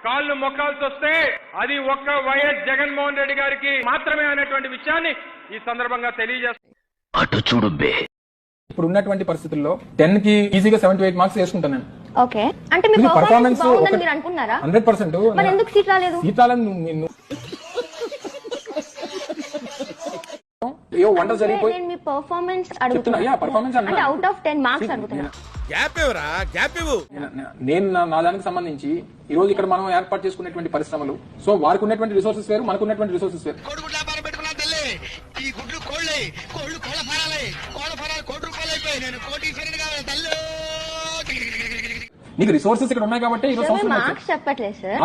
కాళ్ళు మొక్కాల్సి వస్తే అది ఒక్క వైఎస్ జగన్మోహన్ రెడ్డి గారికి మాత్రమే అనేటువంటి విషయాన్ని ఈ సందర్భంగా తెలియజేస్తాను. అటు చూడు బే. ఇప్పుడు ఉన్నటువంటి పరిస్థితుల్లో 10 కి ఈజీగా 7 to 8 మార్క్స్ వేసుకుంటాను నేను. ఓకే, అంటే మీ పర్ఫార్మెన్స్ బాగుందని మీరు అనుకున్నారా? 100%. మరి ఎందుకు సీట్ రాలేదు? సీట్ రాలేదు. వండర్ జరిగిపోయి నేను మీ పర్ఫార్మెన్స్ అడుగుతున్నా. పర్ఫార్మెన్స్ అంటే అవుట్ ఆఫ్ 10 మార్క్స్ అడుగుతున్నా. నేను నా దానికి సంబంధించి ఈ రోజు ఇక్కడ మనం ఏర్పాటు చేసుకునేటువంటి పరిశ్రమలు, సో వారికి ఉన్నటువంటి రిసోర్సెస్ వేరు, మనకు ఉన్నటువంటి రిసోర్సెస్ వేరు. నీకు రిసోర్సెస్ ఇక్కడ ఉన్నాయి కాబట్టి మార్క్స్ చెప్పట్లేదు సార్.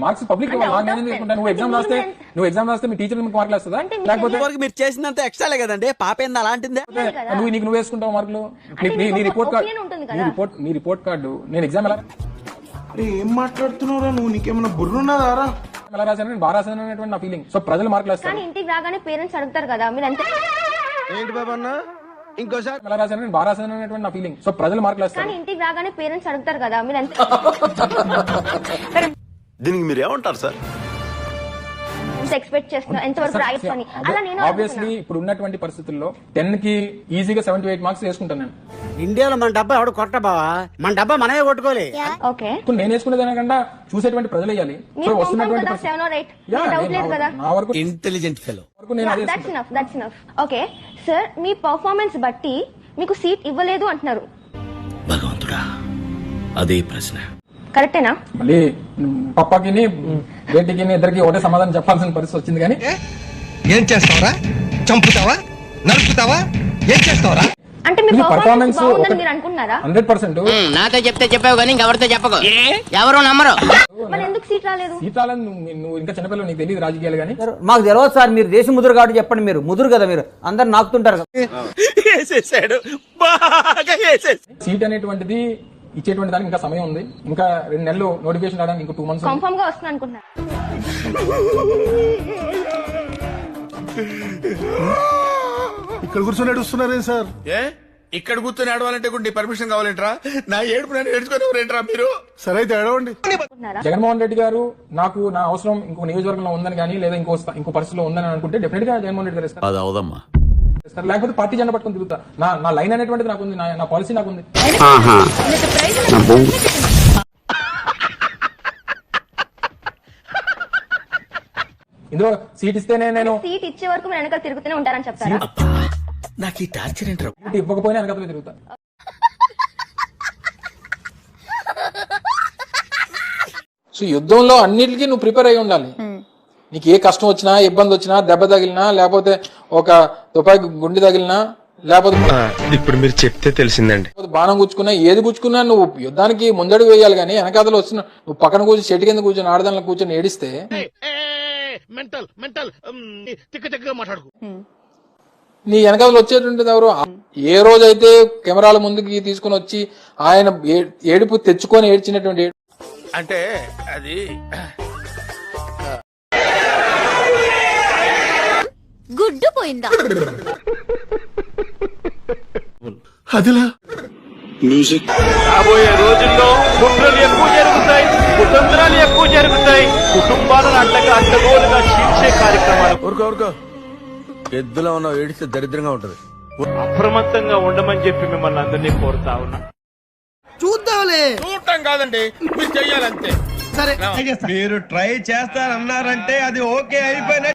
మార్క్స్ పబ్లిక్ నువ్వు ఎగ్జామ్ రాస్తే మీ టీచర్ మీకు మార్కులు వస్తుందా? లేకపోతే మీరు చేసినంత ఎక్స్ట్రా కదండి, పాపేంది అలాంటిదే. నువ్వు వేసుకుంటావు మార్కులు. నీ రిపోర్ట్ కార్డు, నీ రిపోర్ట్ కార్డు నేను ఎగ్జామ్ ఏం మాట్లాడుతున్నారా నువ్వు? నీకేమన్నా బుర్రున్నదారా? ఎలా రాశాను, నేను బాగా రాశాను అనేటువంటి నా ఫీలింగ్. సో ప్రజలు మార్కులు వస్తారు. కానీ ఇంటికి రాగానే పేరెంట్స్ అడుగుతారు కదా, మీరు అంతే. ఏంటి బాబా అన్న ఇంకోసారి ఎలా రాశాను, నేను బాగా రాశాను అనేటువంటి నా ఫీలింగ్. సో ప్రజలు మార్కులు వస్తారు. కానీ ఇంటికి రాగానే పేరెంట్స్ అడుగుతారు కదా, మీరు అంతే. దీనికి మీరు ఏమంటారు సార్? ఎక్స్పెక్ట్ చేస్తున్నా ఎంతవరకు రాయొచ్చు అని. అలా నేను ఆబ్వియస్లీ ఇప్పుడు ఉన్నటువంటి పరిస్థితుల్లో 10 కి ఈజీగా 7 to 8 మార్క్స్ వేసుకుంటాను నేను. ఇండియాలో మన డబ్బా ఎవడు కొట్ట బావా, మన డబ్బా మనమే కొట్టుకోలే. ఓకే, ఇప్పుడు నేను వేసుకునే దానికన్నా చూసేటువంటి ప్రజలు వేయాలి. సో వస్తున్నటువంటి 7 or 8 డౌట్ లేదు కదా. నా వరకు intelligent fellow. That's enough. Okay sir, me performance బట్టి మీకు సీట్ ఇవ్వలేదు అంటున్నారు. భగవంతుడా, అదే ప్రశ్న కరెక్టేనా? మళ్ళీ పప్పాకి బేటికి ఇద్దరికి ఒకటే సమాధానం చెప్పాల్సిన పరిస్థితి వచ్చింది. కానీ ఏం చేస్తావరా? చంపుతావా? నరుకుతావా? ఏం చేస్తావరా? అంటే మీ పర్ఫార్మెన్స్ బాగుందని మీరు అనుకున్నారా? 100%. నాతో చెప్తే చెప్పావు కానీ ఇంకెవరితో చెప్పకు, ఎవరు నమ్మరు. మరి ఎందుకు సీట్ రాలేదు? సీట్ రాలేదు. నువ్వు ఇంకా చిన్నపిల్లలు, నీకు తెలియదు రాజకీయాలు. కానీ మాకు తెలియదు సార్, మీరు దేశ ముదురు కాబట్టి చెప్పండి. మీరు ముదురు కదా, మీరు అందరు నాకుతుంటారు. సీట్ అనేటువంటిది ఇచ్చేటువంటి దానికి ఇంకా సమయం ఉంది. ఇంకా 2 నెలలు నోటిఫికేషన్ రావడానికి ఇంకా 2 months కన్ఫర్మ్ గా వస్తుంది అనుకుంటున్నా. ఇక్కడ కూర్చొని ఏడుస్తున్నారేం సార్? ఇక్కడ కూర్చొని ఏడవాలంటే నీ పర్మిషన్ కావాలంటరా? నా ఏడుపు నేను ఏడ్చుకోనివ్వరేంట్రా మీరు? సరే అయితే ఏడవండి. జగన్మోహన్ రెడ్డి గారు నాకు నా అవసరం ఇంకో నియోజకవర్గంలో ఉందని కానీ లేదా ఇంకో పరిస్థితిలో ఉందని అనుకుంటే డెఫినెట్ గా జగన్మోహన్ రెడ్డి గారు ఇస్తారు. అది అవదమ్మా. లేకపోతే పార్టీ జెండా పట్టుకుని తిరుగుతా. నా లైన్ అనేటువంటిది నాకుంది, నా పాలసీ నాకుంది. ఇందులో సీట్ ఇస్తేనే నేను సీట్ ఇచ్చే వరకు మీరు వెనకాల తిరుగుతూనే ఉంటారని చెప్తారా? నాకు ఈ టార్చర్ ఏంట్రా? సీట్ ఇవ్వకపోయినా వెనకాల తిరుగుతా. సో యుద్ధంలో అన్నిటికీ నువ్వు ప్రిపేర్ అయి ఉండాలి. నీకు ఏ కష్టం వచ్చినా, ఇబ్బంది వచ్చినా, దెబ్బ తగిలినా, లేకపోతే ఒక తుపాయి గుండె తగిలినా, లేకపోతే ఇప్పుడు మీరు చెప్తే తెలిసిందండి, బాణం గుచ్చుకున్నా, ఏది గుచ్చుకున్నా నువ్వు యుద్ధానికి ముందడుగు వేయాలి. కానీ వెనకాతలు వస్తున్నా నువ్వు పక్కన కూర్చొని చెట్టు కింద కూర్చొని ఆడదానిలో కూర్చొని ఏడిస్తే నీ వెనకాతలు వచ్చేటువంటిది ఎవరు? ఏ రోజైతే కెమెరాల ముందుకి తీసుకుని వచ్చి ఆయన ఏడుపు తెచ్చుకొని ఏడ్చినటువంటి అంటే అది గుడ్డు పోయిందా? అదిలా రాబోయే రోజుల్లో కుట్రలు ఎక్కువ జరుగుతాయి, కుతంత్రాలు ఎక్కువ జరుగుతాయి, కుటుంబాలను అడ్డగోలుగా చీల్చే కార్యక్రమాలు. ఊరుకో ఎద్దులో ఉన్న ఏడిస్తే దరిద్రంగా ఉంటది. అప్రమత్తంగా ఉండమని చెప్పి మిమ్మల్ని అందరినీ కోరుతా ఉన్నా. చూద్దాంలే. చూడటం కాదండి, మీరు చెయ్యాలంతే. సరే మీరు ట్రై చేస్తారన్నారంటే అది ఓకే అయిపోయిన